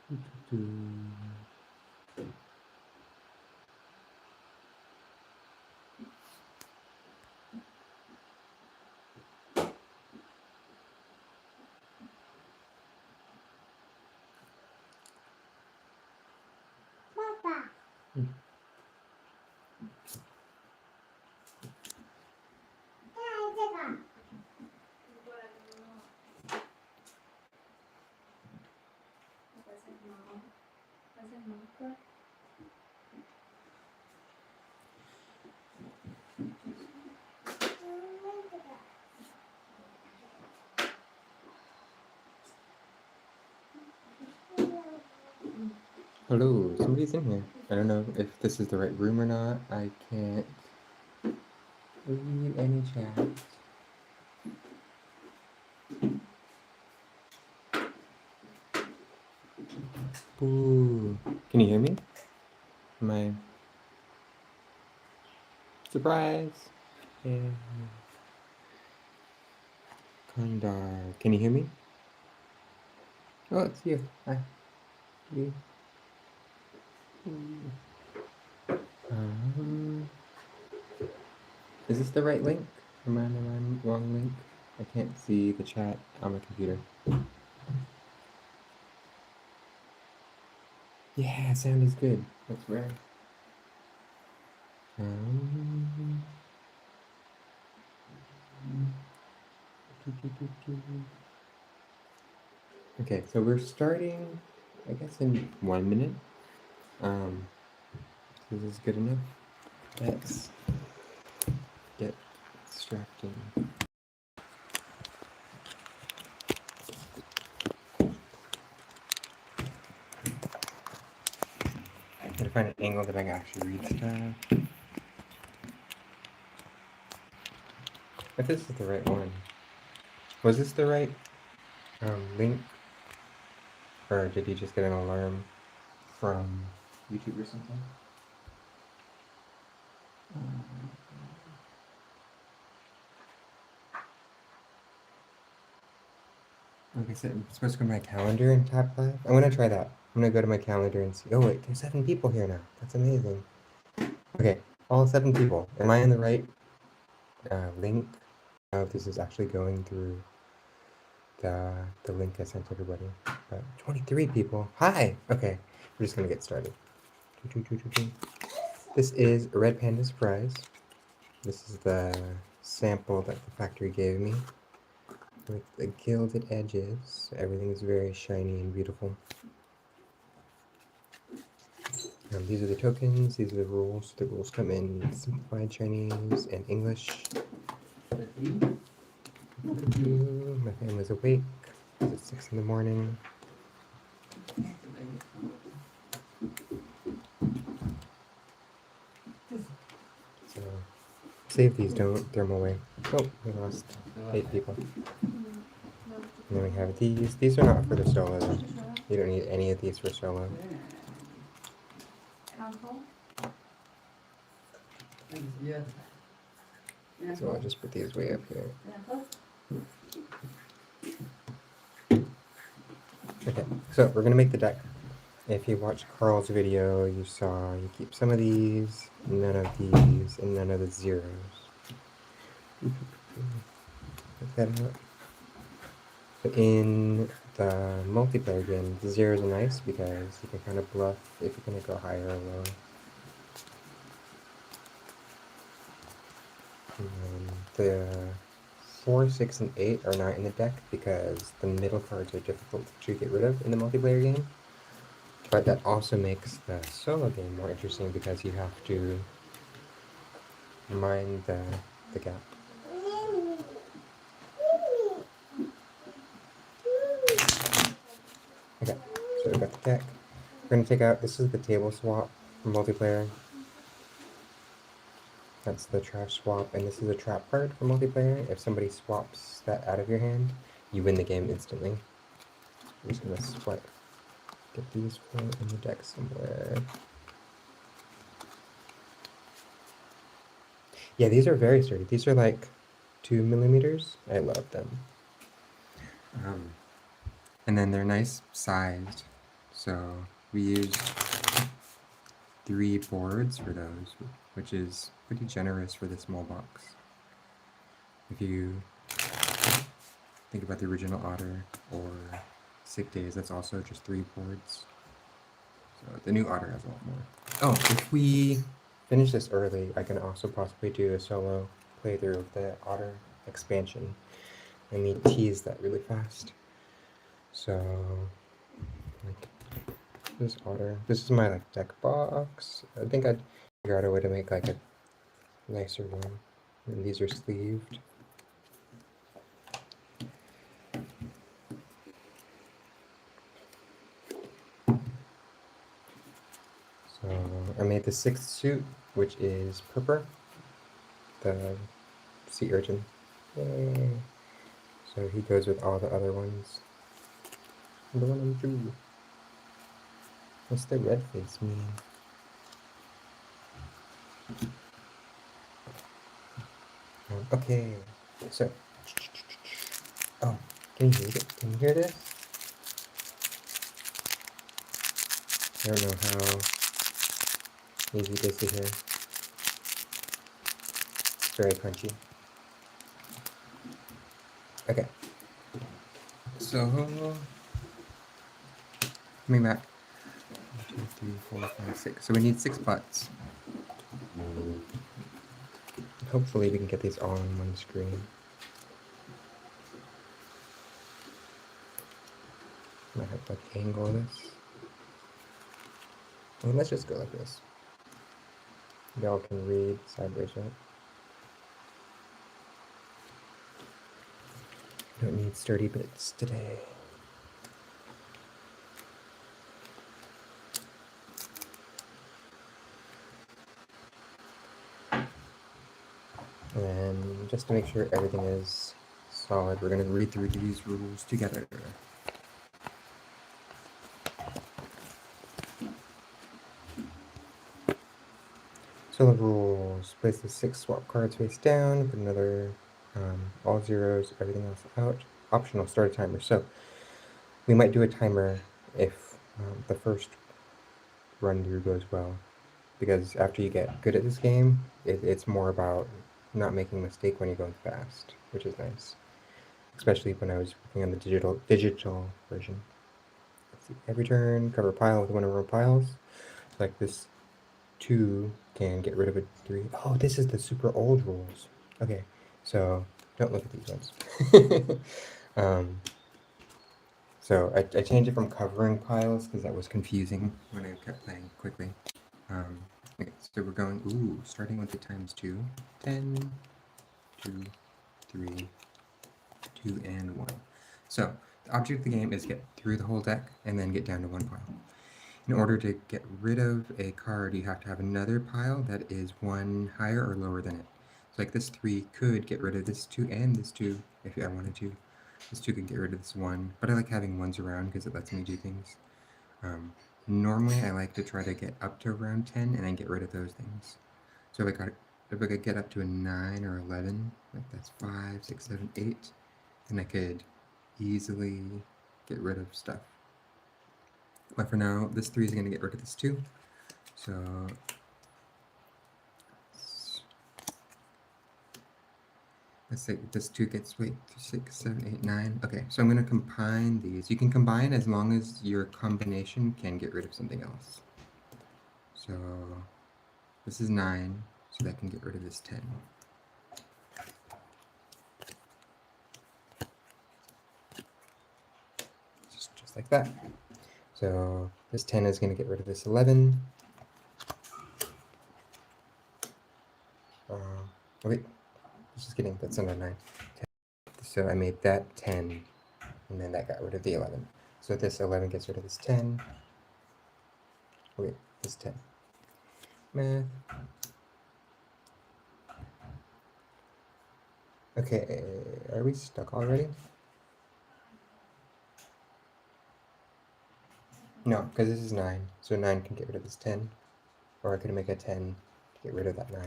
Papa. Hello, somebody's in here. I don't know if this is the right room or not. I can't read any chat. Ooh, can you hear me? Am I... Surprise! Yeah. Kandar, can you hear me? Oh, it's you. Hi. You. Is this the right link? Am I on the wrong link? I can't see the chat on my computer. Yeah, sound is good. That's rare. Okay, so we're starting, I guess, in 1 minute. This is good enough. Let's get distracting. I gotta find an angle that I can actually read stuff. If this is the right one. Was this the right link? Or did you just get an alarm from YouTube or something? Like I said, I'm supposed to go to my calendar and tap live. I'm gonna try that. I'm gonna go to my calendar and see. Oh wait, there's 7 people here now. That's amazing. Okay, all 7 people. Am I in the right link? I don't know if this is actually going through the link I sent everybody. 23 people. Hi! Okay, we're just gonna get started. This is Red Panda Surprise. This is the sample that the factory gave me with the gilded edges. Everything is very shiny and beautiful. These are the tokens, these are the rules. The rules come in simplified Chinese and English. My family's awake. It's 6 in the morning. So, save these, don't throw them away. Oh, we lost 8 people. And then we have these. These are not for the solo. You don't need any of these for solo. So I'll just put these way up here. Okay, so we're gonna make the deck. If you watched Carl's video, you saw you keep some of these, none of these, and none of the zeros. Put that out. But in the multiplayer game, the zeros are nice because you can kind of bluff if you're gonna go higher or lower. And the 4, 6, and 8 are not in the deck because the middle cards are difficult to get rid of in the multiplayer game. But that also makes the solo game more interesting because you have to mind the gap. Okay, so we got the deck. We're going to take out, this is the table swap for multiplayer. That's the trash swap, and this is a trap card for multiplayer. If somebody swaps that out of your hand, you win the game instantly. I'm just going to swipe. Get these in the deck somewhere. Yeah, these are very sturdy. These are like 2 millimeters. I love them. And then they're nice sized. So we used 3 boards for those, which is pretty generous for this small box. If you think about the original Otter or Sick Days, that's also just 3 boards. So the new Otter has a lot more. Oh, if we finish this early, I can also possibly do a solo playthrough of the Otter expansion. Let me tease that really fast. So, like, this Otter. This is my like deck box. I think I'd figure out a way to make like a nicer one. And these are sleeved. So I made the 6th suit, which is Purper, the sea urchin. Yay! So he goes with all the other ones. The 1 and 2. What's the red face mean? Okay, so. Oh, can you hear it? Can you hear this? I don't know how easy it is to hear. It's very crunchy. Okay. So, coming back. 1, 2, 3, 4, 5, 6. So we need 6 butts. Hopefully we can get these all on one screen. Might have to like angle this. Well, let's just go like this. Y'all can read sideways, right? Don't need sturdy bits today. And just to make sure everything is solid, we're going to read through these rules together. So the rules: place the 6 swap cards face down, put another, all zeros, everything else out. Optional, start a timer. So we might do a timer if the first run through goes well, because after you get good at this game, it's more about not making a mistake when you're going fast, which is nice. Especially when I was working on the digital version. Let's see. Every turn, cover a pile with one of our piles. Like this 2 can get rid of a 3. Oh, this is the super old rules. Okay, so don't look at these ones. So I changed it from covering piles because that was confusing when I kept playing quickly. Okay, so we're going, starting with the times 2. 10, 2, 3, 2, and 1. So the object of the game is get through the whole deck and then get down to 1 pile. In order to get rid of a card, you have to have another pile that is 1 higher or lower than it. So like this 3 could get rid of this 2 and this 2 if I wanted to. This 2 could get rid of this 1, but I like having 1s around because it lets me do things. Normally I like to try to get up to around 10 and then get rid of those things. So if I could get up to a 9 or 11, like that's 5, 6, 7, 8, then I could easily get rid of stuff. But for now, this 3 is going to get rid of this 2. So let's say this 2 gets, 6, 7, 8, 9. Okay, so I'm going to combine these. You can combine as long as your combination can get rid of something else. So this is 9, so that can get rid of this 10. Just like that. So this 10 is going to get rid of this 11. Wait, just kidding, that's under 9. 10. So I made that 10, and then that got rid of the 11. So this 11 gets rid of this 10. Wait, this 10. Math. Okay, are we stuck already? No, because this is 9, so 9 can get rid of this 10. Or I could make a 10 to get rid of that 9.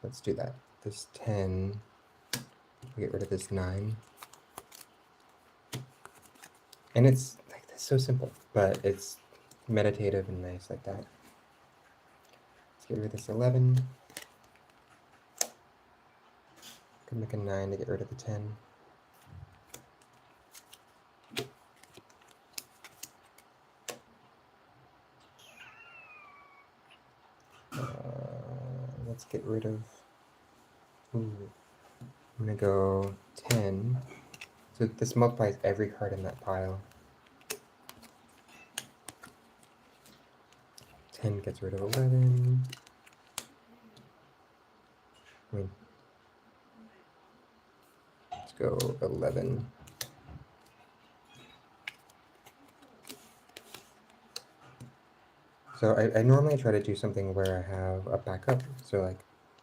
Let's do that. This 10 will get rid of this 9. And it's like that's so simple, but it's meditative and nice like that. Let's get rid of this 11. Could make a 9 to get rid of the 10. Let's get rid of. Ooh, I'm gonna go 10. So this multiplies every card in that pile. 10 gets rid of 11. I mean, let's go 11. So I normally try to do something where I have a backup. So like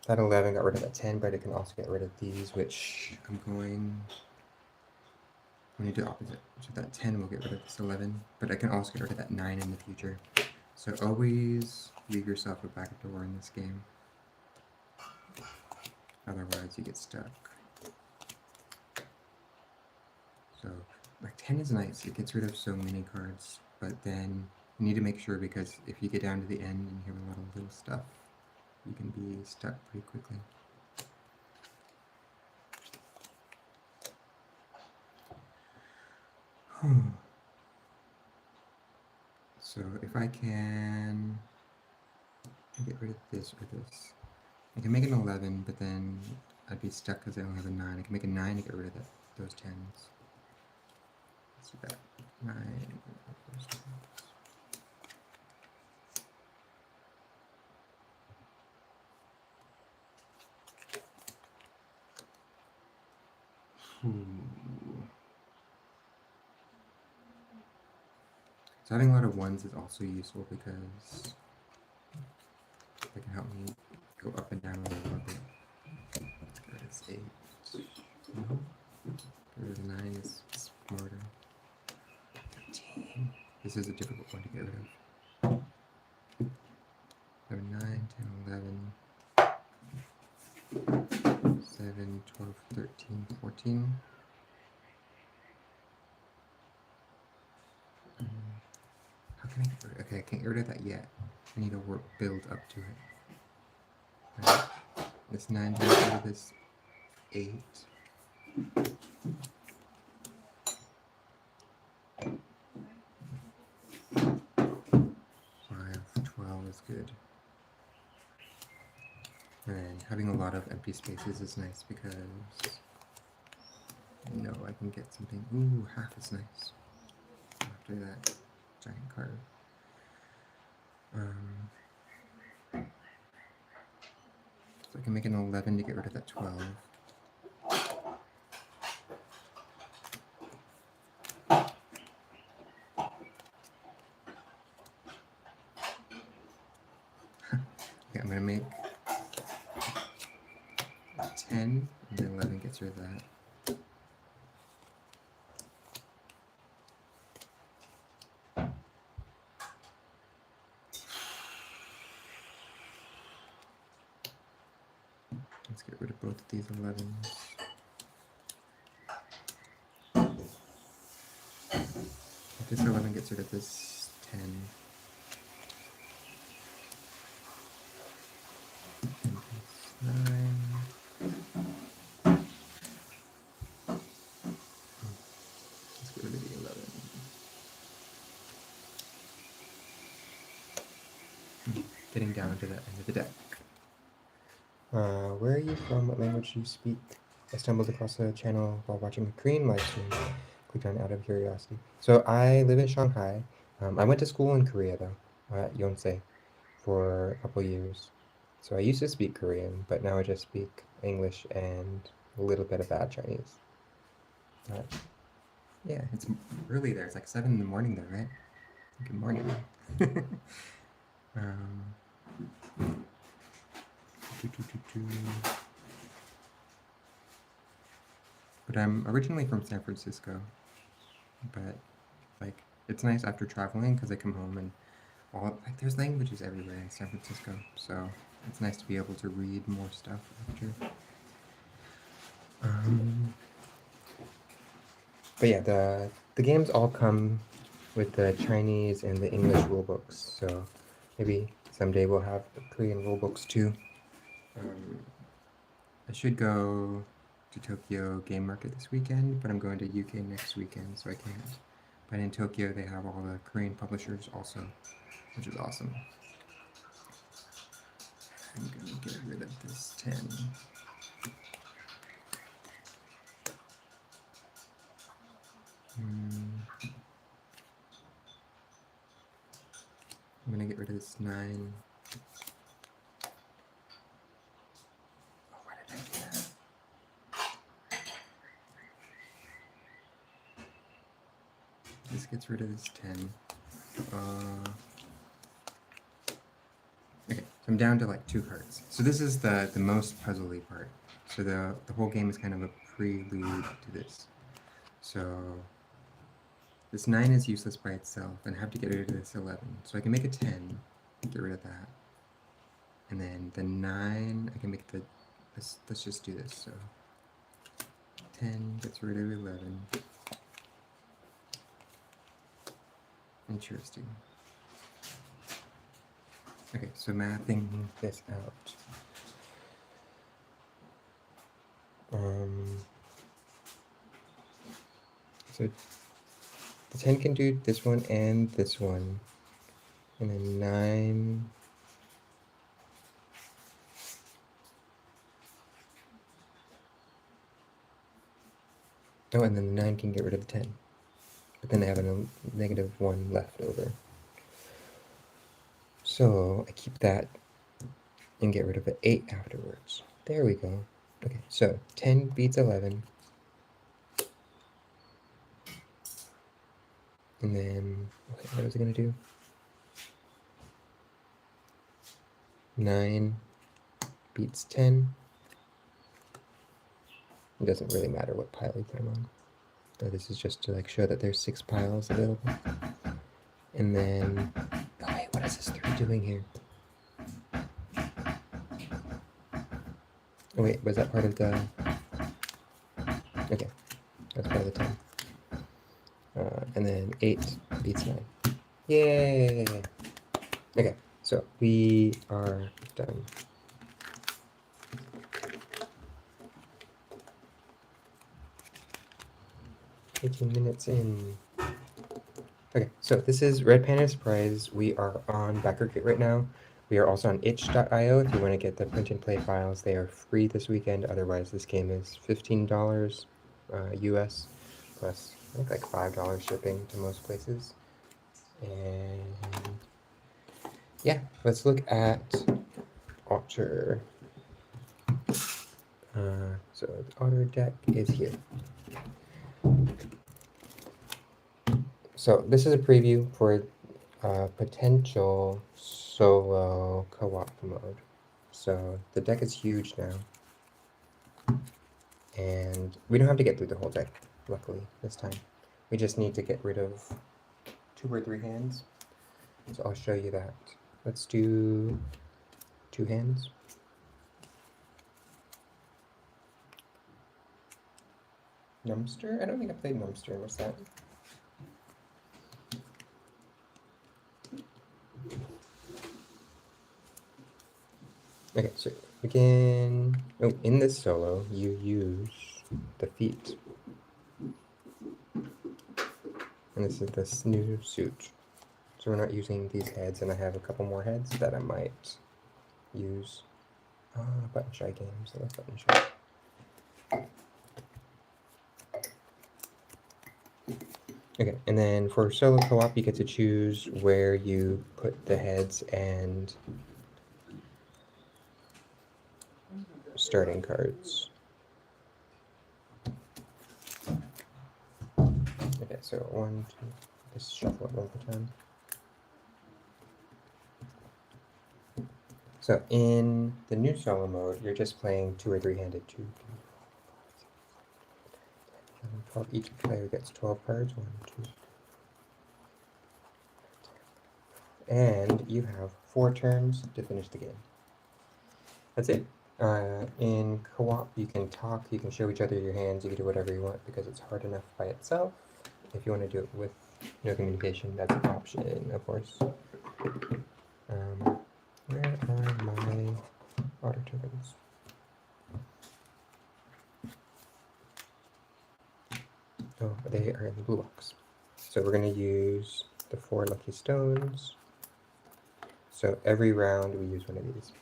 that 11 got rid of that 10, but it can also get rid of these, which I'm going to do opposite. So that 10 will get rid of this 11, but I can also get rid of that 9 in the future. So always leave yourself a backup door in this game. Otherwise you get stuck. So like 10 is nice. It gets rid of so many cards, but then you need to make sure, because if you get down to the end and you have a lot of little stuff, you can be stuck pretty quickly. So if I can get rid of this or this, I can make an 11, but then I'd be stuck because I only have a 9. I can make a 9 to get rid of those 10s. Let's do that. 9, those 10s. So having a lot of 1s is also useful because they can help me go up and down a little bit. There is 8. No. Get rid of 9 is smarter. 13. This is a difficult one to get rid of. 9, 10, 11, 7, 12, 13, 14. How can I get rid of it? Okay, I can't get rid of that yet. I need to build up to it. Right. This 9 gets rid of this 8. 12 is good. And having a lot of empty spaces is nice because I know I can get something. Ooh, half is nice. After that giant card. So I can make an 11 to get rid of that 12. Okay, I'm gonna make 10, and then 11 gets rid of that. Let's get rid of both of these 11s. If this 11 gets rid of this 10. 9. Let's get rid of the 11. Getting down to the end of the deck. Where are you from? What language do you speak? I stumbled across the channel while watching a Korean live stream. Clicked on out of curiosity. So I live in Shanghai. I went to school in Korea though, at Yonsei, for a couple years. So I used to speak Korean, but now I just speak English and a little bit of bad Chinese. But yeah, it's early there. It's like 7 in the morning there, right? Good morning. But I'm originally from San Francisco, but like it's nice after traveling because I come home and there's languages everywhere in San Francisco, so it's nice to be able to read more stuff after. But yeah, the games all come with the Chinese and the English rulebooks, so maybe someday we'll have the Korean rulebooks too. I should go to Tokyo Game Market this weekend, but I'm going to UK next weekend, so I can't. But in Tokyo, they have all the Korean publishers also, which is awesome. I'm gonna get rid of this 10. I'm gonna get rid of this 9. Oh, why did I do that? This gets rid of this 10. Okay, so I'm down to like 2 cards. So this is the most puzzly part. So the whole game is kind of a prelude to this. So this 9 is useless by itself, and I have to get rid of this 11. So I can make a 10, get rid of that. And then the 9, I can make the, let's just do this. So 10 gets rid of 11. Interesting. Okay, so mapping this out. So the 10 can do this one and this one. And then 9. Oh, and then the 9 can get rid of the 10. But then I have a -1 left over. So I keep that and get rid of the 8 afterwards. There we go. Okay, so 10 beats 11. And then, okay, what was I going to do? 9 beats 10. It doesn't really matter what pile you put them on. So this is just to like show that there's 6 piles available. And then, oh wait, what is this 3 doing here? Oh wait, was that part of the, okay, that's part of the 10. And then 8 beats 9. Yay! Okay, so we are done. 18 minutes in. Okay, so this is Red Panda Surprise. We are on backerkit right now. We are also on itch.io if you want to get the print and play files. They are free this weekend. Otherwise, this game is $15 US plus I think like $5 shipping to most places. And yeah, let's look at Otter. So the Otter deck is here. So this is a preview for potential solo co-op mode. So the deck is huge now. And we don't have to get through the whole deck, luckily, this time. We just need to get rid of 2 or 3 hands. So I'll show you that. Let's do 2 hands. Numster? I don't think I played Numster. What's that? Okay, so we can, oh, in this solo, you use the feet. And this is this new suit. So we're not using these heads, and I have a couple more heads that I might use. Button shy games, so that's button shy. Okay, and then for solo co-op, you get to choose where you put the heads and starting cards. Okay, so 1, 2, just shuffle it one more time. So in the new solo mode, you're just playing 2 or 3-handed. 2, 3, 4, 5, 6, 7, 8, 9, 10, 11, 12. Each player gets 12 cards. 1, 2. And you have 4 turns to finish the game. That's it. In co-op, you can talk, you can show each other your hands, you can do whatever you want because it's hard enough by itself. if you want to do it with no communication, that's an option, of course. Where are my Otter tokens? Oh, they are in the blue box. So we're going to use the 4 lucky stones. So every round we use one of these.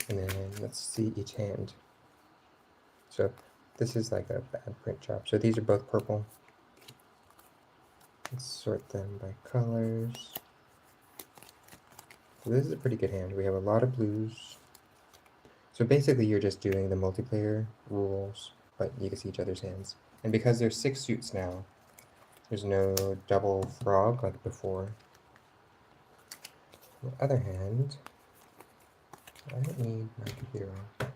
And then let's see each hand. So this is like a bad print job. So these are both purple. Let's sort them by colors. So this is a pretty good hand. We have a lot of blues. So basically you're just doing the multiplayer rules, but you can see each other's hands. And because there's 6 suits now, there's no double frog like before. On the other hand, I don't need my computer on.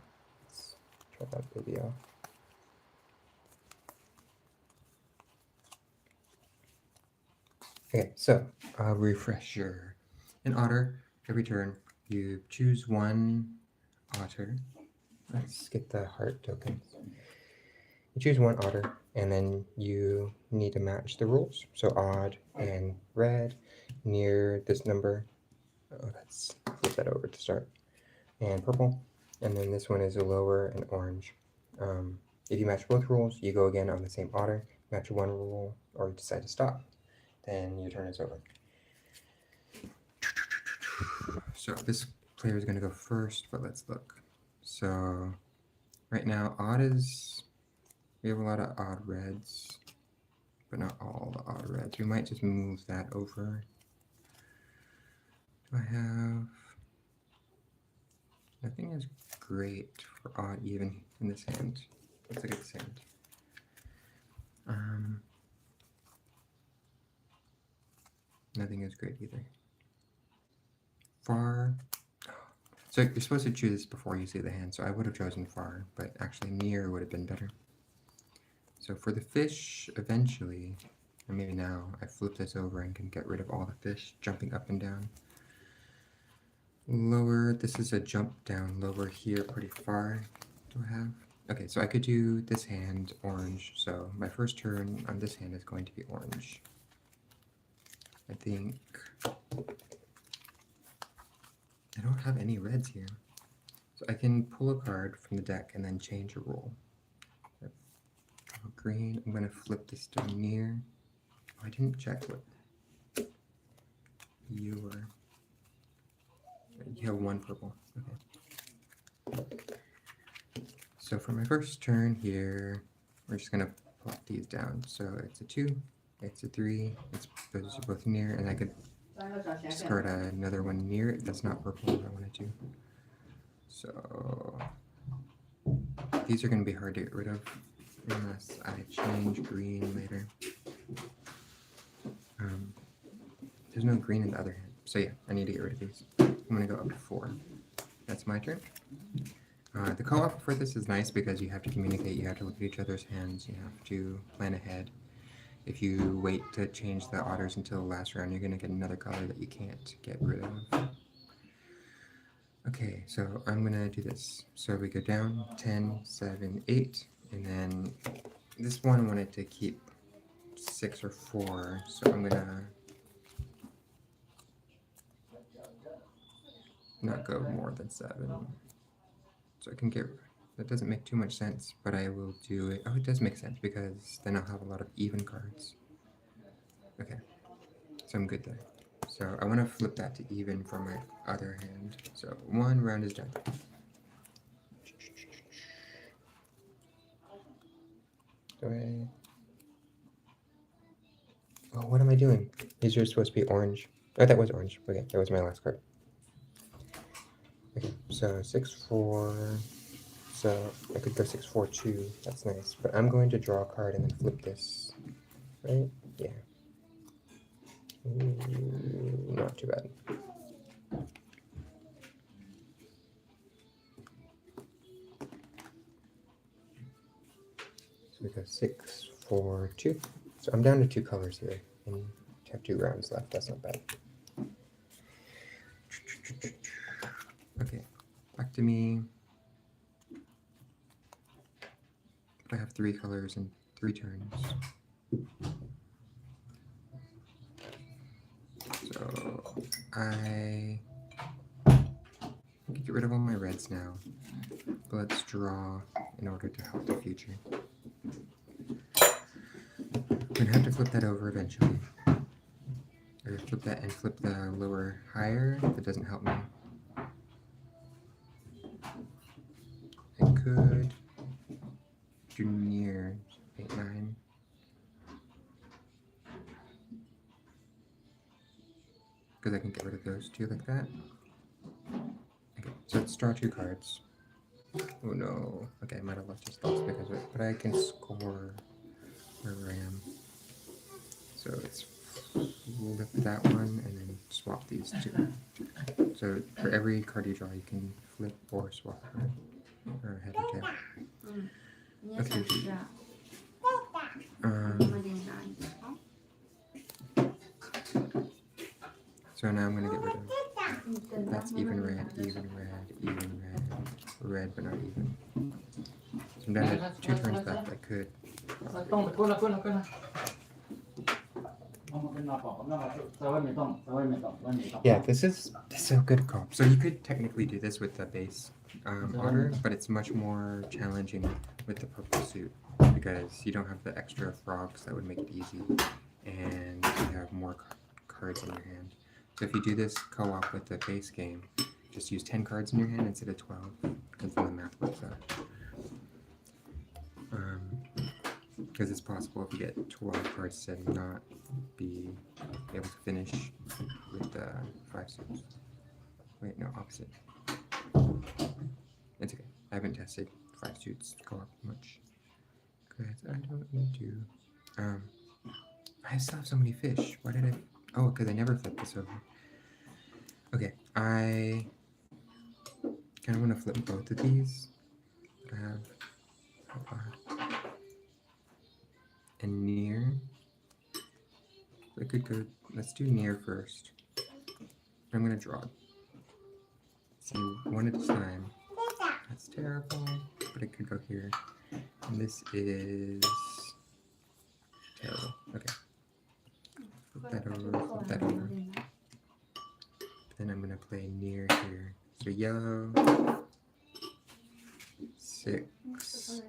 Let's try that baby off. Okay, so a refresher. In Otter, every turn you choose one Otter. Let's get the heart tokens. You choose one Otter, and then you need to match the rules. So odd and red near this number. Oh, let's flip that over to start. And purple. And then this one is a lower and orange. If you match both rules, you go again on the same Otter. Match one rule, or you decide to stop. Then your turn is over. So this player is going to go first, but let's look. So right now, odd is, we have a lot of odd reds, but not all the odd reds. We might just move that over. Do I have, nothing is great for odd even in this hand. Let's look at this hand. Nothing is great either. Far. So you're supposed to choose before you see the hand, so I would have chosen far, but actually near would have been better. So for the fish, eventually, or maybe now, I flip this over and can get rid of all the fish jumping up and down. Lower, this is a jump down lower here pretty far. Do I have? Okay, so I could do this hand orange, so my first turn on this hand is going to be orange. I think I don't have any reds here. So I can pull a card from the deck and then change a rule. Green, I'm going to flip this to near. Oh, I didn't check what you were. You have one purple. Okay. So for my first turn here, we're just going to plop these down. So it's a 2, it's a 3, those are both near, and I could discard another one near it. That's not purple if I wanted to. So these are going to be hard to get rid of unless I change green later. There's no green in the other hand. So yeah, I need to get rid of these. I'm going to go up to 4. That's my turn. The co-op for this is nice because you have to communicate, you have to look at each other's hands, you have to plan ahead. If you wait to change the otters until the last round, you're going to get another color that you can't get rid of. Okay, so I'm going to do this. So we go down 10, 7, 8, and then this one wanted to keep 6 or 4, so I'm going to not go more than 7. So I can get, that doesn't make too much sense, but I will do it. Oh, it does make sense because then I'll have a lot of even cards. Okay, so I'm good there. So I want to flip that to even from my other hand. So one round is done. Oh, what am I doing? These are supposed to be orange. Oh, that was orange. Okay, that was my last card. Okay, so 6, 4. So I could go 6, 4, 2. That's nice. But I'm going to draw a card and then flip this. Right? Yeah. Ooh, not too bad. So we go 6, 4, 2. So I'm down to 2 colors here, and have 2 rounds left. That's not bad. Okay, back to me. I have 3 colors and 3 turns. So I can get rid of all my reds now, but let's draw in order to help the future. I'm gonna have to flip that over eventually. Or flip that and flip the lower higher. That doesn't help me. I could do near 8, 9. Because I can get rid of those 2 like that. Okay, so let's draw 2 cards. Oh no. Okay, I might have lost just thoughts because of it, but I can score wherever I am. So let's flip that one and then swap these 2. So for every card you draw, you can flip or swap a card, or head or tail. Okay. So now I'm gonna get rid of that's even red, red but not even. So I'm down to 2 turns left. I could. Yeah, this is a good call. So you could technically do this with the base Otter, but it's much more challenging with the purple suit because you don't have the extra frogs that would make it easy, and you have more cards in your hand. So if you do this co-op with the base game, just use 10 cards in your hand instead of 12, because then the math works out. Because it's possible if you get 12 cards to not be able to finish with the 5 suits. Wait, no, opposite. It's okay. I haven't tested 5 suits co-op much. Because I don't need to. I still have so many fish. Why did I? Oh, because I never flipped this over. Okay, I kind of want to flip both of these. But I have. And near. I could go. Let's do near first. I'm gonna draw. See, one at a time. That's terrible, but it could go here. And this is terrible. Okay. Flip that over. Flip that over. Then I'm gonna play near here. So yellow. 6.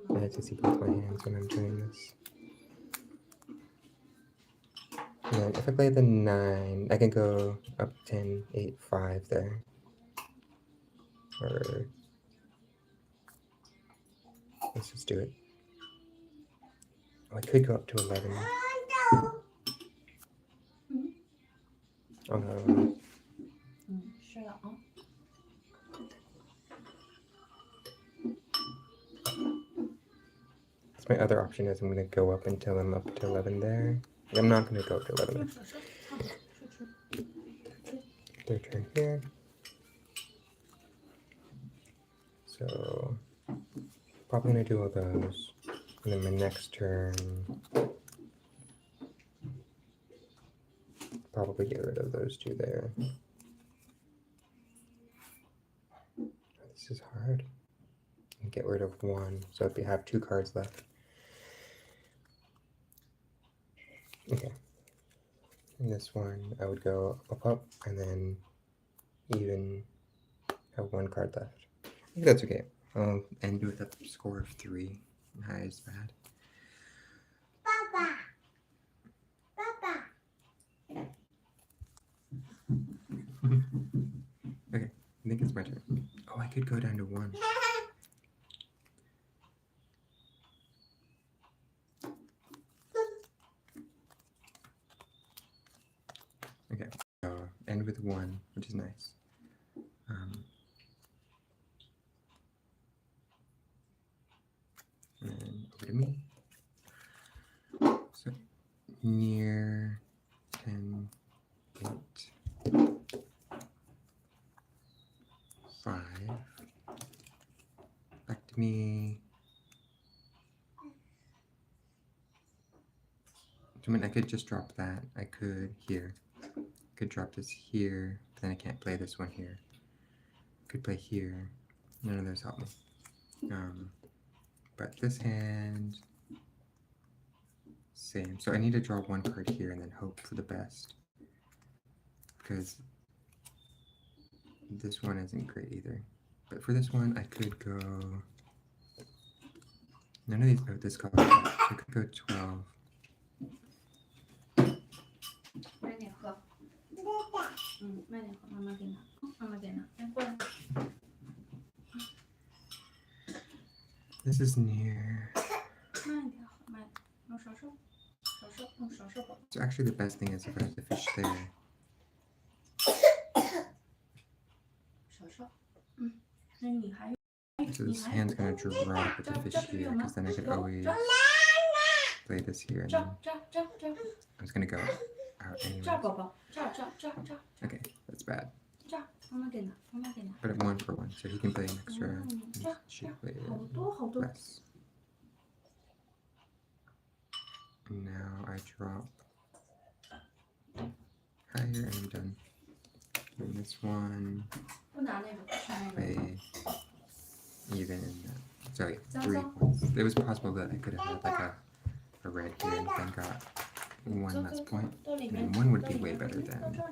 I have to see both my hands when I'm doing this. And then if I play the 9, I can go up 10, 8, 5 there. Or let's just do it. Oh, I could go up to 11. Oh no. My other option is I'm going to go up until I'm up to 11 there. I'm not going to go up to 11 there. Third turn here. So probably going to do all those. And then my next turn, probably get rid of those 2 there. This is hard. And get rid of 1. So if you have 2 cards left. Okay. And this one, I would go up, and then even have 1 card left. I think that's okay. I'll end with a score of 3. High is bad. Papa! Okay, I think it's my turn. Oh, I could go down to 1. Okay, end with 1, which is nice. And over to me. So near 10, 8, 5. Back to me. I mean, I could just drop that. I could here. I could drop this here, but then I can't play this one here. could play here. None of those help me. But this hand, same. So I need to draw one card here and then hope for the best. Because this one isn't great either. But for this one, I could go... None of these... Oh, this color. So I could go 12. 慢点喝。慢点喝，妈妈给拿，妈妈给拿，哎，过来。This is near. 慢点喝，慢点，用手手，用手手抱。So actually the best thing is if I have the fish there. 手手，那你还。 So this hand's gonna drop with the fish here, because then I could always play this here, and then I was gonna go out anyways. Okay, that's bad. But I'm 1 for 1, so he can play an extra, and she can play less. And now I drop higher, and I'm done. And this one, play even in that. So yeah, 3 points. It was possible that I could have had like a red here and then got 1 less point. And 1 would be way better than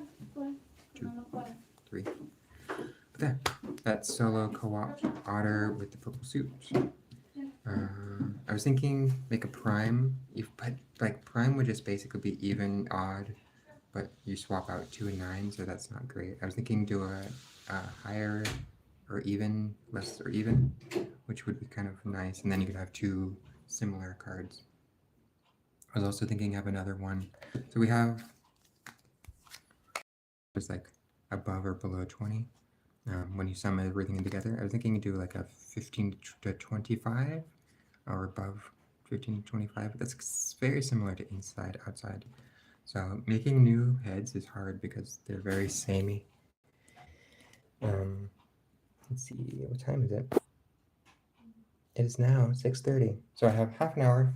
2, 3. But there, that's solo co-op Otter with the purple suit. I was thinking make a prime, but like prime would just basically be even, odd, but you swap out 2 and 9, so that's not great. I was thinking do a higher or even, less or even, which would be kind of nice, and then you could have 2 similar cards. I was also thinking have another one. So we have just like above or below 20 when you sum everything together. I was thinking do like a 15 to 25 or above 15 to 25. That's very similar to inside, outside. So making new heads is hard because they're very samey. Let's see, what time is it? It is now 6:30. So I have half an hour.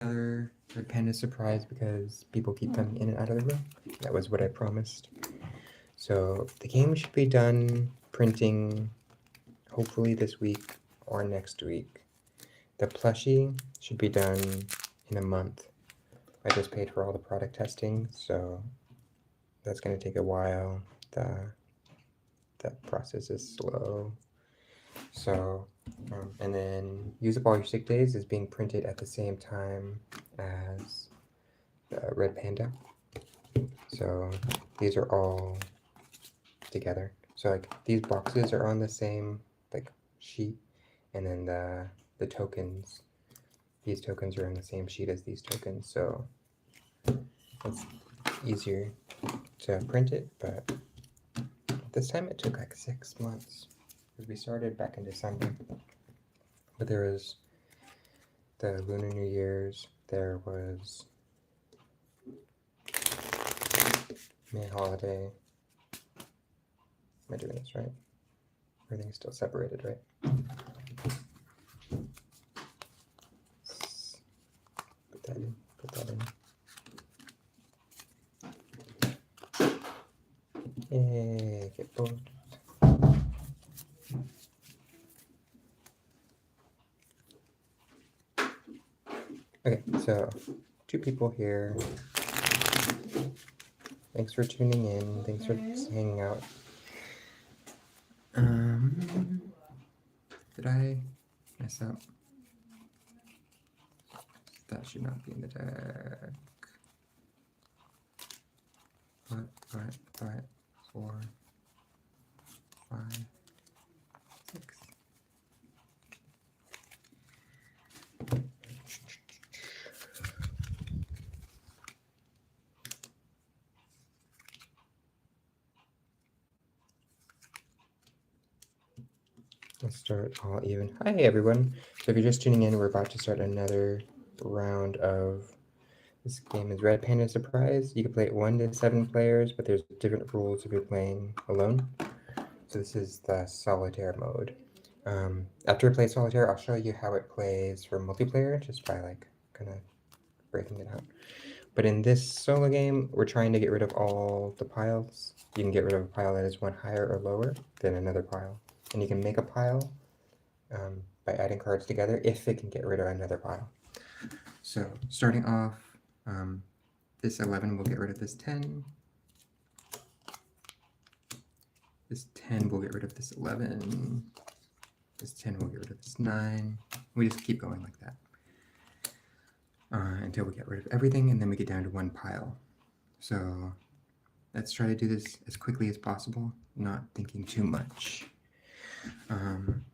Another Red Panda Surprise because people keep coming in and out of the room. That was what I promised. So the game should be done printing hopefully this week or next week. The plushie should be done in a month. I just paid for all the product testing, so that's going to take a while. That process is slow. So, and then Use Up All Your Sick Days is being printed at the same time as Red Panda. So these are all together. So like these boxes are on the same like sheet, and then the tokens, these tokens are on the same sheet as these tokens. So it's easier to print it, but this time it took like 6 months because we started back in December. But there was the Lunar New Year's, there was May holiday. Am I doing this right? Everything's still separated, right? Put that in, put that in. Yay, get both. Okay, so 2 people here. Thanks for tuning in. Thanks for hanging out. Did I mess up? That should not be in the deck. But 4, 5, 6. Let's start all even. Hi everyone. So if you're just tuning in, we're about to start another round of this game is Red Panda Surprise. You can play it 1 to 7 players, but there's different rules if you're playing alone. So this is the solitaire mode. After I play solitaire, I'll show you how it plays for multiplayer just by like kind of breaking it out. But in this solo game, we're trying to get rid of all the piles. You can get rid of a pile that is one higher or lower than another pile. And you can make a pile by adding cards together if it can get rid of another pile. So starting off, this 11 will get rid of this 10. This 10 will get rid of this 11. This 10 will get rid of this 9. We just keep going like that until we get rid of everything, and then we get down to one pile. So let's try to do this as quickly as possible, not thinking too much. 10,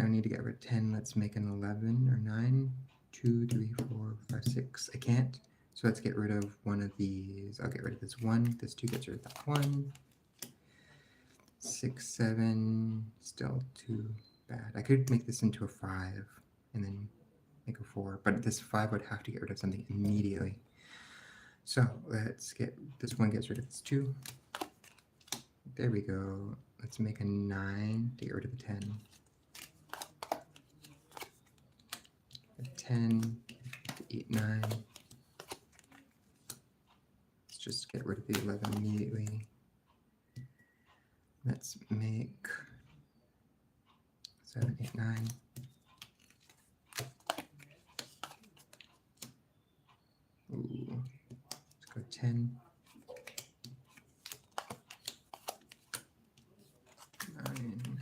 I need to get rid of 10. Let's make an 11 or 9. 2, 3, 4, 5, 6. I can't. So let's get rid of one of these. I'll get rid of this 1. This 2 gets rid of that 1. 6, 7, still too bad. I could make this into a 5 and then make a 4, but this 5 would have to get rid of something immediately. So let's get, this 1 gets rid of this 2. There we go. Let's make a 9 to get rid of the 10. A 10, 8, 9. Let's just get rid of the 11 immediately. Let's make 7, 8, 9. Ooh, let's go 10. 9,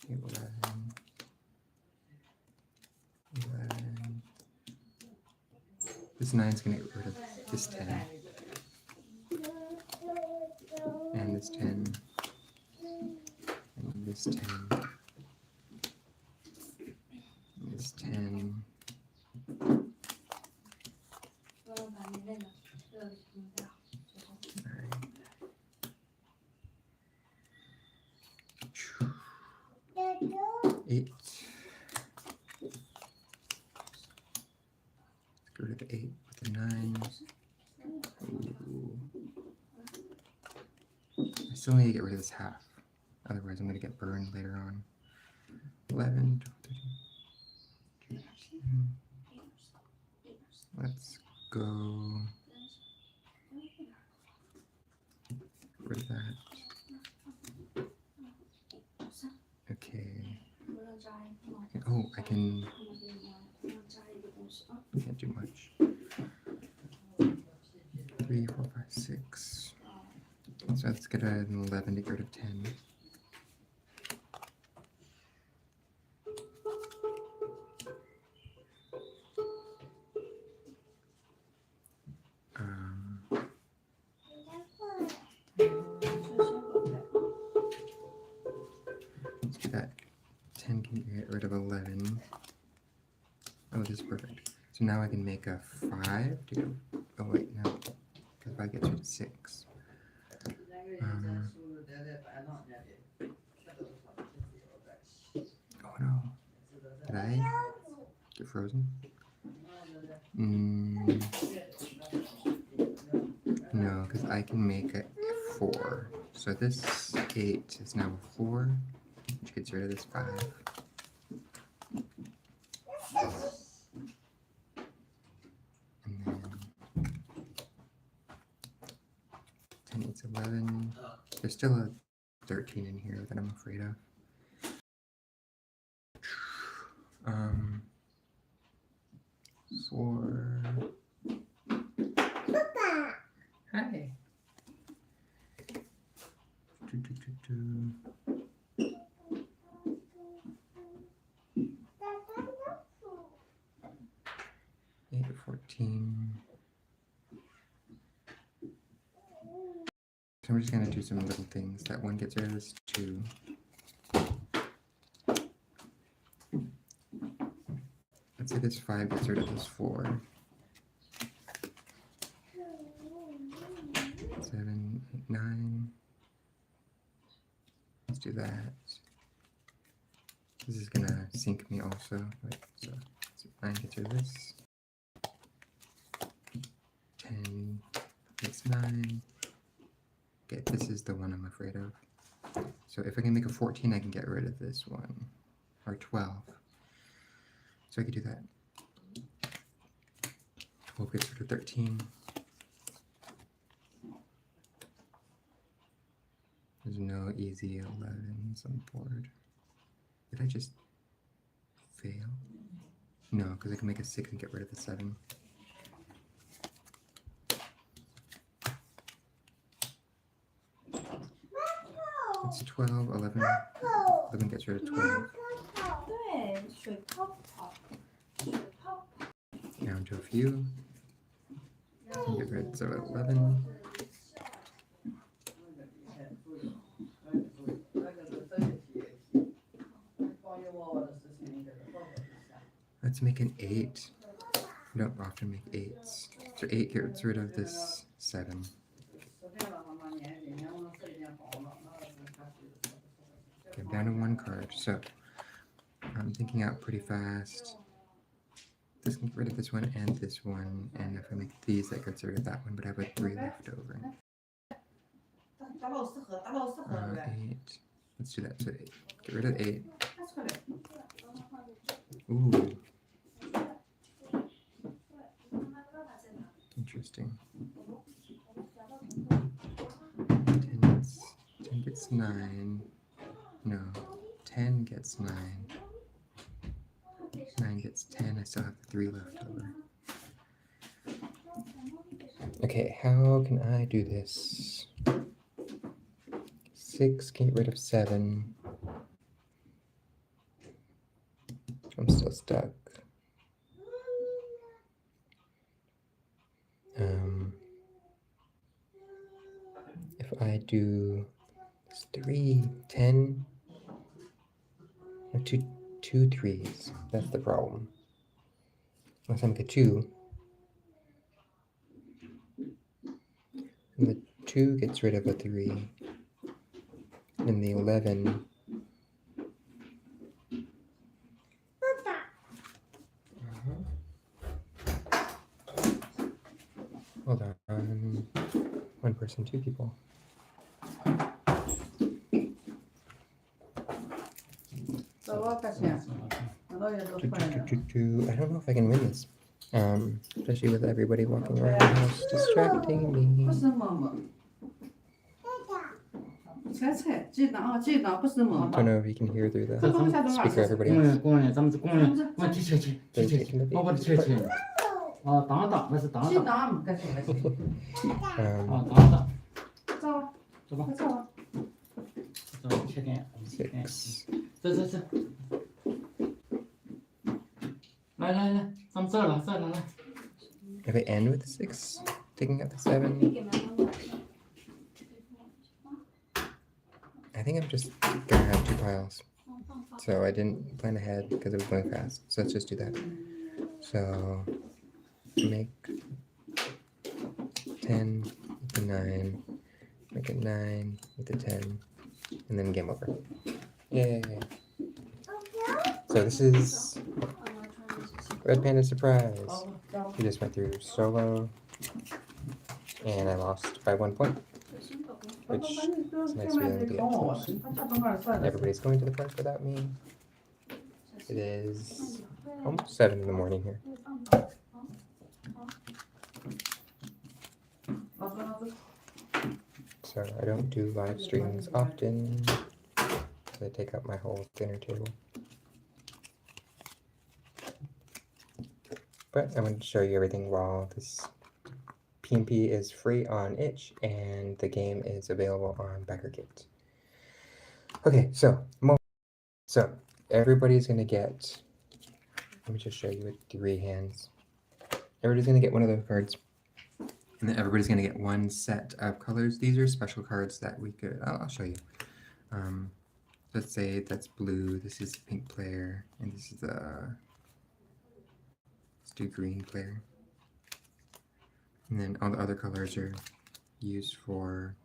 11. 11. This 9 is going to get rid of this 10. And this 10. And this 10. And this 10. 8. Let's go to the 8 with the 9. Ooh. I still need to get rid of this half. Otherwise, I'm going to get burned later on. 11, 12, 13. Let's go. Get rid of that. Okay. Oh, I can. Can't do much. 3, 4, 5, 6. So let's get an 11 to get rid of 10. Let's do that. 10 can get rid of 11. Oh, this is perfect. So now I can make a 5 to go. Oh, wait, no. Because 5 gets rid of 6. Oh no. Did I get frozen? No, because I can make a 4. So this 8 is now a 4, which gets rid of this 5. And then 10, 8's 11. There's still a 13 in here that I'm afraid of. Four. Papa. Hi. 8, 14. So I'm just gonna do some little things. That 1 gets rid of this 2. Let's say this 5 gets rid of this 4. 7, 8, 9. Let's do that. This is gonna sink me also. Wait, so 9 gets rid of this. 10 makes 9. Okay, this is the one I'm afraid of. So if I can make a 14, I can get rid of this one. Or 12. So I could do that. 12 gets rid of 13. There's no easy 11s on the board. Did I just fail? No, because I can make a 6 and get rid of the 7. It's 12, 11. 11 gets rid of 12. 对，水泡泡，水泡泡。 Down to a few. And get rid of 11. Let's make an 8. We don't often make 8s. So 8 gets rid of this 7. Okay, I'm down to 1 card. So I'm thinking out pretty fast. This can get rid of this one and this one. And if I make these, that gets rid of that one. But I have 3 left over. 8. Let's do that. So 8. Get rid of 8. Ooh. Interesting. 10 gets 9. No. 10 gets 9. 9 gets 10. I still have 3 left over. Okay, how can I do this? 6, can get rid of 7. I'm still stuck. If I do 3, 10, or two 3s, that's the problem. Unless I make a 2. And the 2 gets rid of a 3. And the 11. Hold on. 1 person, 2 people. I don't know if I can win this. Especially with everybody walking around the house distracting me. Don't know if you can hear through the speaker everybody else. They're taking the baby. Six. If I end with the 6, taking out the 7, I think I'm just gonna have 2 piles. So I didn't plan ahead because it was going fast. So let's just do that. So make 10 with the 9, make it 9 with the 10, and then game over. Yay! So this is Red Panda Surprise. We just went through solo, and I lost by 1 point, which is a nice feeling to get close. Everybody's going to the park without me. It is almost 7 in the morning here. So I don't do live streams often. I take up my whole dinner table. But I wanted to show you everything while this PNP is free on itch and the game is available on backerkit. Okay, so everybody's gonna get, let me just show you with 3 hands. Everybody's gonna get one of those cards, and then everybody's gonna get 1 set of colors. These are special cards that we could, I'll show you. Let's say that's blue, this is the pink player, and this is the, let's do green player. And then all the other colors are used for,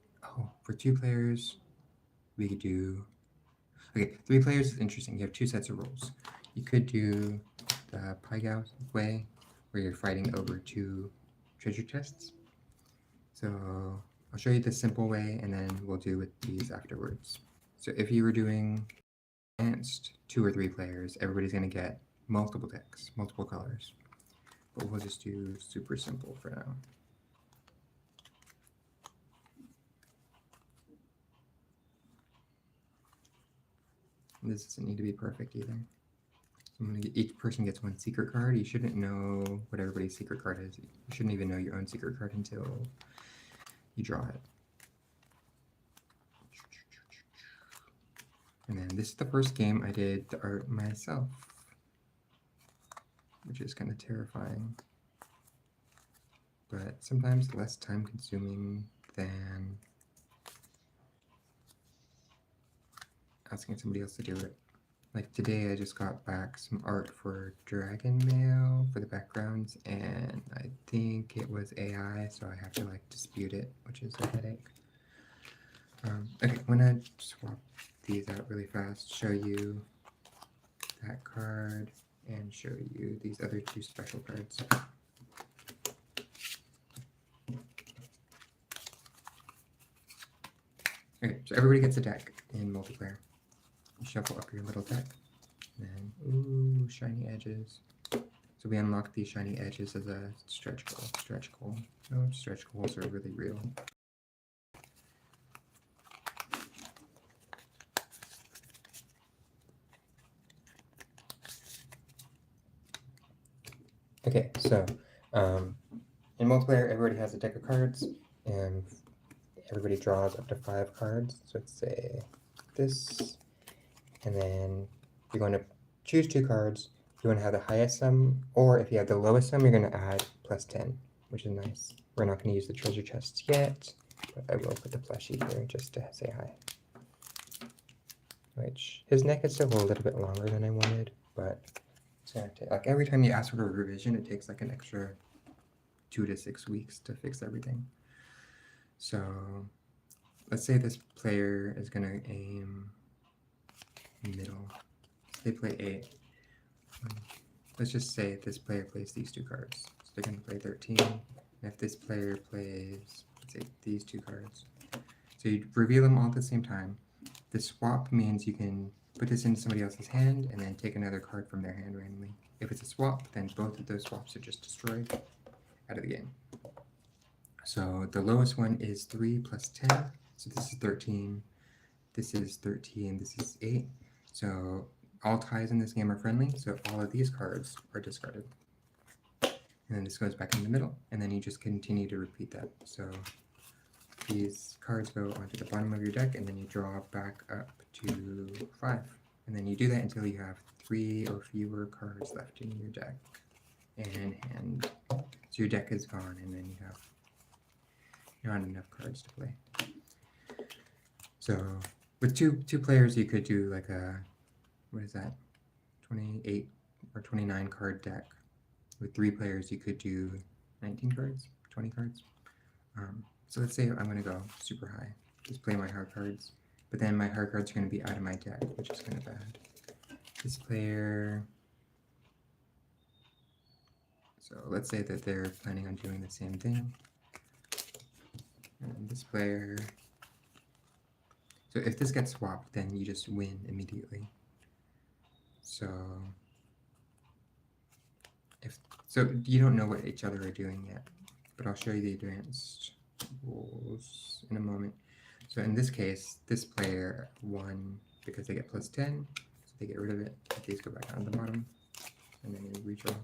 for 2 players, we could do, okay, 3 players is interesting. You have 2 sets of rules. You could do the Paiao way, where you're fighting over 2 treasure chests. So I'll show you the simple way, and then we'll do with these afterwards. So if you were doing advanced 2 or 3 players, everybody's going to get multiple decks, multiple colors. but we'll just do super simple for now. And this doesn't need to be perfect either. So I'm gonna get, each person gets one secret card. You shouldn't know what everybody's secret card is. You shouldn't even know your own secret card until you draw it. And then this is the first game I did the art myself, which is kind of terrifying, but sometimes less time consuming than asking somebody else to do it. Like today I just got back some art for Dragon Mail for the backgrounds, and I think it was AI, so I have to like dispute it, which is a headache. Okay, I'm gonna swap these out really fast, show you that card, and show you these other two special cards. Okay, so everybody gets a deck in multiplayer. You shuffle up your little deck, and then, ooh, shiny edges. So we unlock these shiny edges as a stretch goal. Stretch goal. No, stretch goals are really real. Okay, so in multiplayer, everybody has a deck of cards, and everybody draws up to 5 cards. So let's say this, and then you're going to choose 2 cards. You want to have the highest sum, or if you have the lowest sum, you're going to add +10, which is nice. We're not going to use the treasure chests yet, but I will put the plushie here just to say hi. Which, his neck is still a little bit longer than I wanted, but it's gonna take, like every time you ask for a revision, it takes like an extra 2 to 6 weeks to fix everything. So let's say this player is gonna aim middle. They play 8. Let's just say this player plays these 2 cards. So they're gonna play 13. And if this player plays, let's say these 2 cards. So you reveal them all at the same time. The swap means you can put this into somebody else's hand and then take another card from their hand randomly. If it's a swap, then both of those swaps are just destroyed out of the game. So the lowest one is 3 plus 10. So this is 13. This is 13. This is 8. So all ties in this game are friendly. So all of these cards are discarded. And then this goes back in the middle. And then you just continue to repeat that. So these cards go onto the bottom of your deck, and then you draw back up to 5. And then you do that until you have 3 or fewer cards left in your deck and hand. So your deck is gone, and then you have not enough cards to play. So with two players, you could do like a, what is that, 28 or 29 card deck. With 3 players, you could do 19 cards, 20 cards. So let's say I'm going to go super high, just play my hard cards, but then my hard cards are going to be out of my deck, which is kind of bad. This player, so let's say that they're planning on doing the same thing. And this player, so if this gets swapped, then you just win immediately. So you don't know what each other are doing yet, but I'll show you the advanced rules in a moment. So in this case, this player won because they get +10, so they get rid of it. These go back on the bottom, and then you redraw.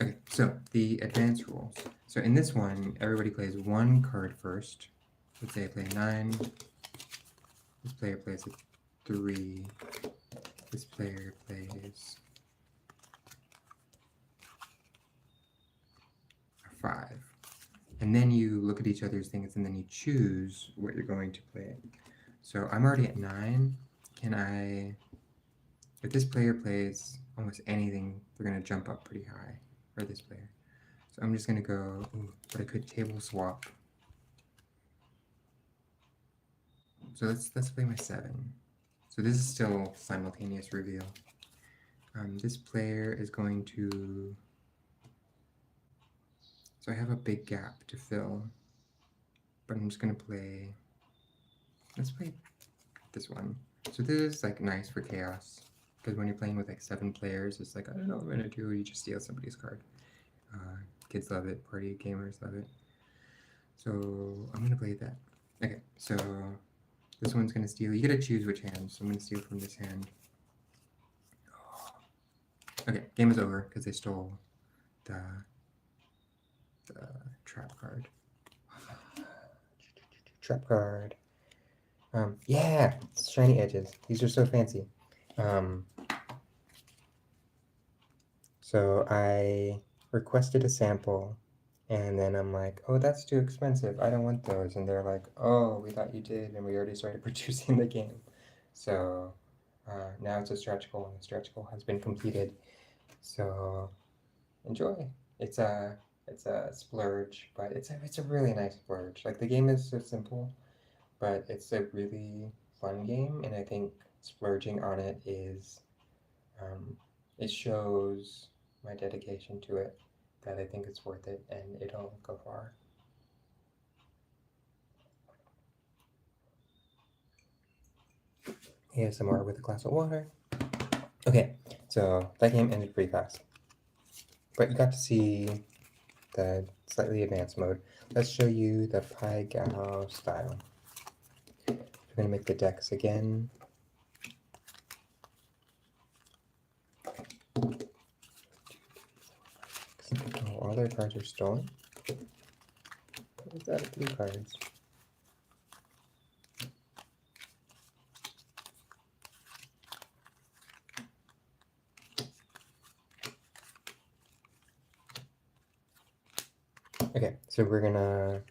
Okay, so the advanced rules. So in this one, everybody plays 1 card first. Let's say I play 9. This player plays a 3. This player plays a 5. And then you look at each other's things, and then you choose what you're going to play. So I'm already at 9. Can I, if this player plays almost anything, they're going to jump up pretty high, or this player. So I'm just going to go, ooh, but I could table swap. So let's play my 7. So this is still simultaneous reveal. This player is going to, so I have a big gap to fill, but I'm just going to play, let's play this one. So this is like nice for chaos. because when you're playing with like 7 players, it's like, I don't know what I'm gonna do. You just steal somebody's card. Kids love it. Party gamers love it. So I'm gonna play that. Okay, so this one's gonna steal. You gotta choose which hand. So I'm gonna steal from this hand. Okay, game is over because they stole the trap card. Trap card. Yeah, shiny edges. These are so fancy. So I requested a sample, and then I'm like, oh, that's too expensive. I don't want those. And they're like, oh, we thought you did, and we already started producing the game. So now it's a stretch goal, and the stretch goal has been completed. So enjoy. It's a splurge, but it's a really nice splurge. Like the game is so simple, but it's a really fun game, and I think splurging on it is it shows my dedication to it, that I think it's worth it and it'll go far. ASMR with a glass of water. Okay, so that game ended pretty fast, but you got to see the slightly advanced mode. Let's show you the Pai Gao style. We're gonna make the decks again. Oh, all their cards are stolen. What is that? 3 cards. Okay, so we're gonna,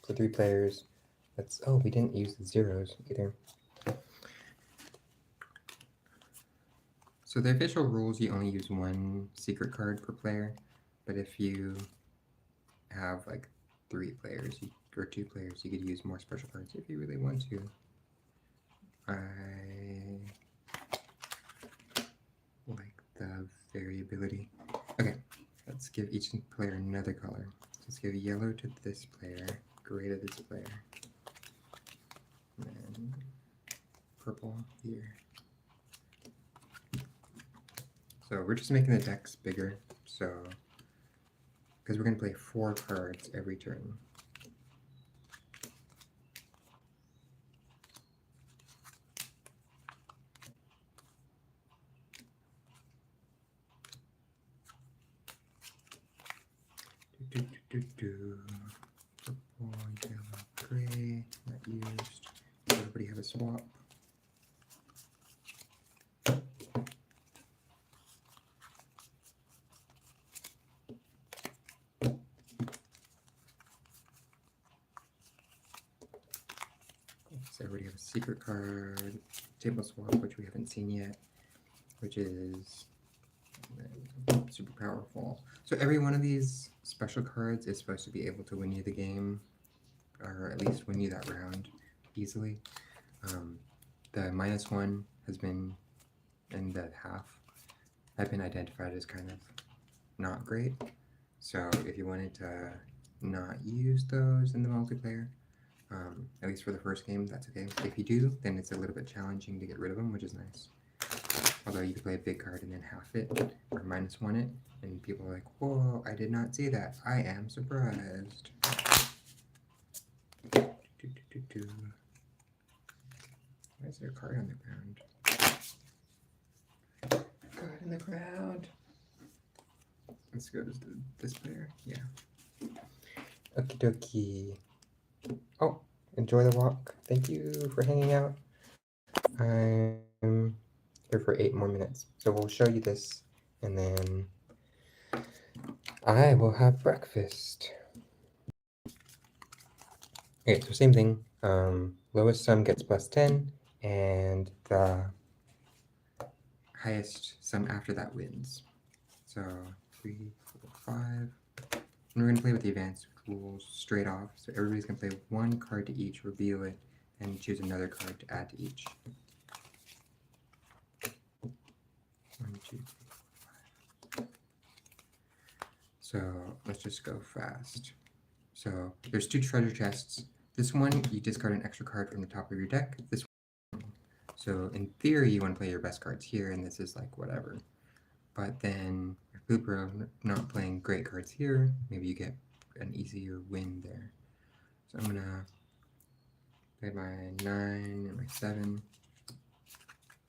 for 3 players, let's, oh, we didn't use the zeros either. So the official rules, you only use 1 secret card per player, but if you have like 3 players or 2 players, you could use more special cards if you really want to. I like the variability. Okay, let's give each player another color. Let's give yellow to this player, gray to this player, and purple here. So we're just making the decks bigger, so because we're going to play 4 cards every turn. Purple, yellow, gray, not used. Everybody have a swap. So everybody have a secret card, table swap, which we haven't seen yet, which is super powerful. So every one of these special cards is supposed to be able to win you the game, or at least win you that round easily. The -1 has been, and the half have been identified as kind of not great. So if you wanted to not use those in the multiplayer, at least for the first game, that's okay. If you do, then it's a little bit challenging to get rid of them, which is nice. Although you could play a big card and then half it, or -1 it, and people are like, whoa, I did not see that. I am surprised. Why is there a card on the ground? Card in the ground. Let's go to this player. Yeah. Okie dokie. Oh, enjoy the walk. Thank you for hanging out. I'm here for 8 more minutes. So we'll show you this, and then I will have breakfast. Okay, so same thing. Lowest sum gets +10, and the highest sum after that wins. So 3, 4, 5. And we're going to play with the advanced rules straight off. So everybody's going to play 1 card to each, reveal it, and choose another card to add to each. 1, 2, 3, 4, 5. So let's just go fast. So there's 2 treasure chests. This one, you discard an extra card from the top of your deck. This one, So in theory, you want to play your best cards here, and this is like whatever. But then if people are not playing great cards here, maybe you get an easier win there. So I'm gonna play my 9 and my 7.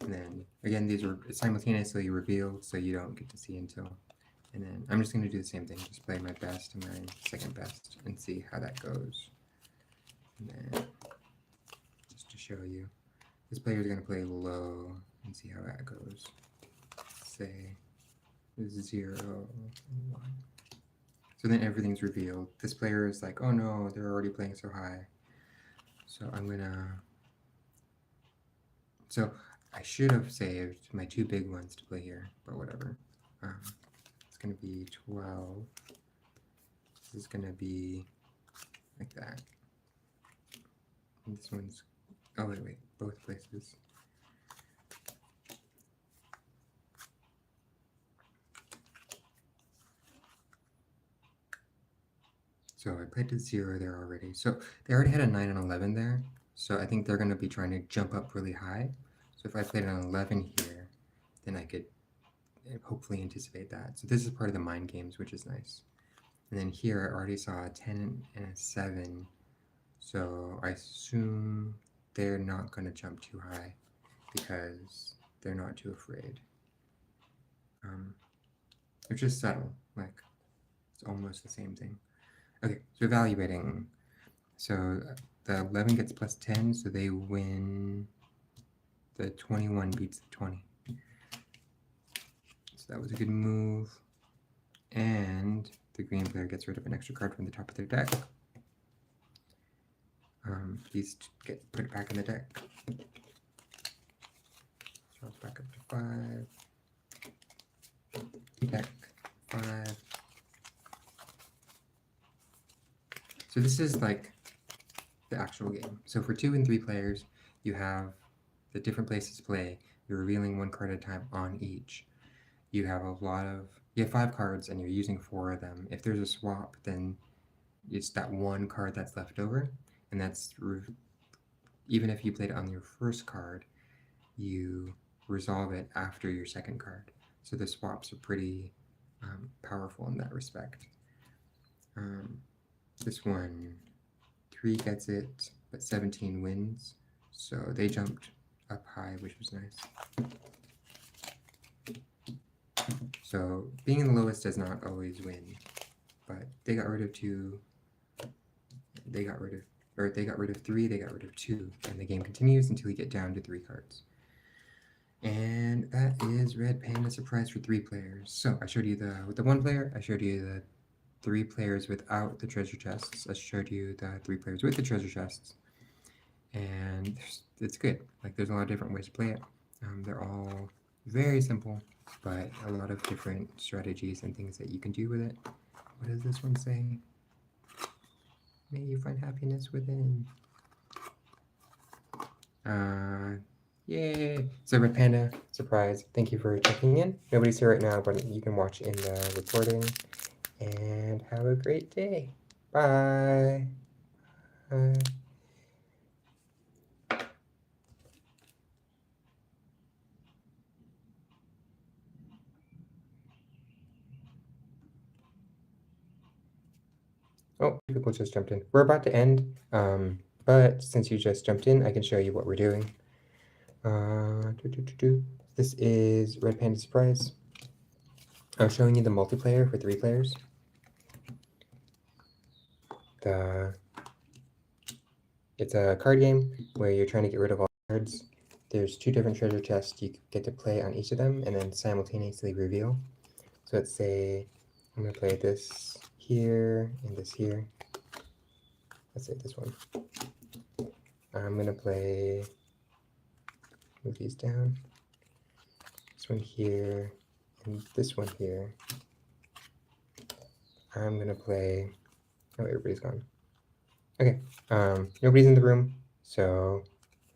And then again, these are simultaneously revealed, so you don't get to see until. And then I'm just gonna do the same thing, just play my best and my second best and see how that goes. And then just to show you, this player is gonna play low and see how that goes. Say 0, 1. So then everything's revealed. This player is like, oh no, they're already playing so high. So I'm gonna. So I should have saved my 2 big ones to play here, but whatever. It's gonna be 12. This is gonna be like that. And this one's. Oh wait, both places. So I played to 0 there already. So they already had a 9 and 11 there. So I think they're going to be trying to jump up really high. So if I played an 11 here, then I could hopefully anticipate that. So this is part of the mind games, which is nice. And then here I already saw a 10 and a 7. So I assume they're not going to jump too high because they're not too afraid. It's just subtle, like it's almost the same thing. Okay, so evaluating. So the 11 gets plus 10, so they win. The 21 beats the 20. So that was a good move. And the green player gets rid of an extra card from the top of their deck. These get put back in the deck. So it's back up to 5. Deck 5. So this is like the actual game. So for 2 and 3 players, you have the different places to play. You're revealing 1 card at a time on each. You have you have 5 cards and you're using 4 of them. If there's a swap, then it's that 1 card that's left over, and that's even if you played it on your first card, you resolve it after your second card. So the swaps are pretty powerful in that respect. This one, 3 gets it, but 17 wins. So they jumped up high, which was nice. So being the lowest does not always win, but they got rid of 2. They got rid of 3, they got rid of 2, and the game continues until we get down to 3 cards. And that is Red Panda Surprise for 3 players. So I showed you with the 1 player, I showed you the 3 players without the treasure chests. I showed you the 3 players with the treasure chests. And it's good. Like, there's a lot of different ways to play it. They're all very simple, but a lot of different strategies and things that you can do with it. What does this one say? May you find happiness within. Yay! So Red Panda Surprise, thank you for checking in. Nobody's here right now, but you can watch in the recording. And have a great day. Bye. Bye. Oh, people just jumped in. We're about to end, but since you just jumped in, I can show you what we're doing. This is Red Panda Surprise. I'm showing you the multiplayer for 3 players. It's a card game where you're trying to get rid of all cards. There's 2 different treasure chests you get to play on each of them and then simultaneously reveal. So let's say I'm going to play this here and this here. Let's say this one. I'm going to move these down. This one here and this one here. I'm going to play, oh, everybody's gone. Okay, nobody's in the room, so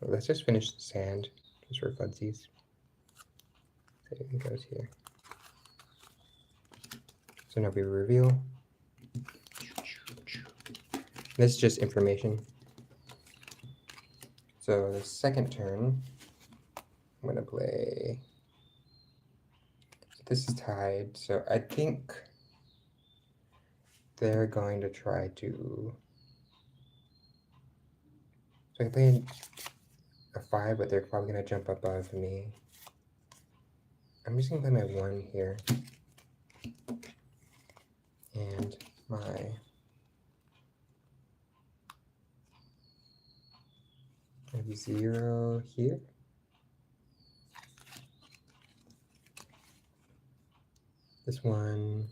let's just finish the sand, just for funsies. So it goes here. So now we reveal. This is just information. So the second turn, I'm gonna play. This is tied, so I think they're going to try to. So I can play a 5, but they're probably gonna jump above me. I'm just gonna play my 1 here. And my maybe 0 here. This one.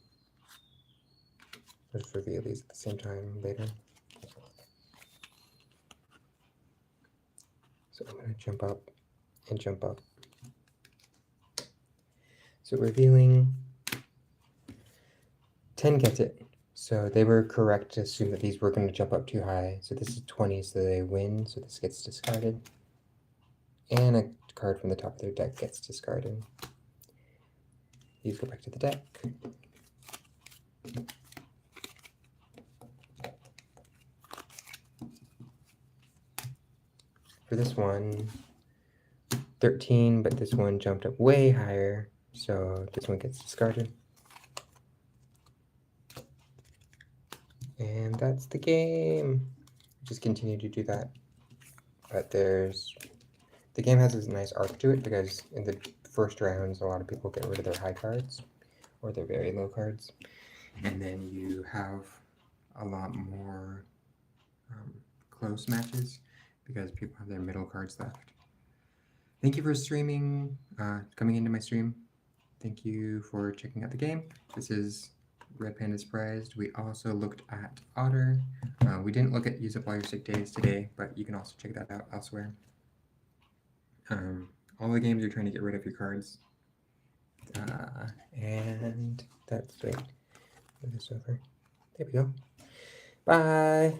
I'll just reveal these at the same time later. So I'm gonna jump up and jump up. So revealing 10 gets it. So they were correct to assume that these were going to jump up too high. So this is 20, so they win. So this gets discarded. And a card from the top of their deck gets discarded. These go back to the deck. For this one, 13, but this one jumped up way higher. So this one gets discarded. And that's the game. Just continue to do that. But the game has this nice arc to it because in the first rounds, a lot of people get rid of their high cards or their very low cards. And then you have a lot more close matches because people have their middle cards left. Thank you for streaming, coming into my stream. Thank you for checking out the game. This is Red Panda Surprise. We also looked at Otter. We didn't look at Use Up All Your Sick Days today, but you can also check that out elsewhere. All the games you're trying to get rid of your cards. And that's it. Move this over. There we go. Bye.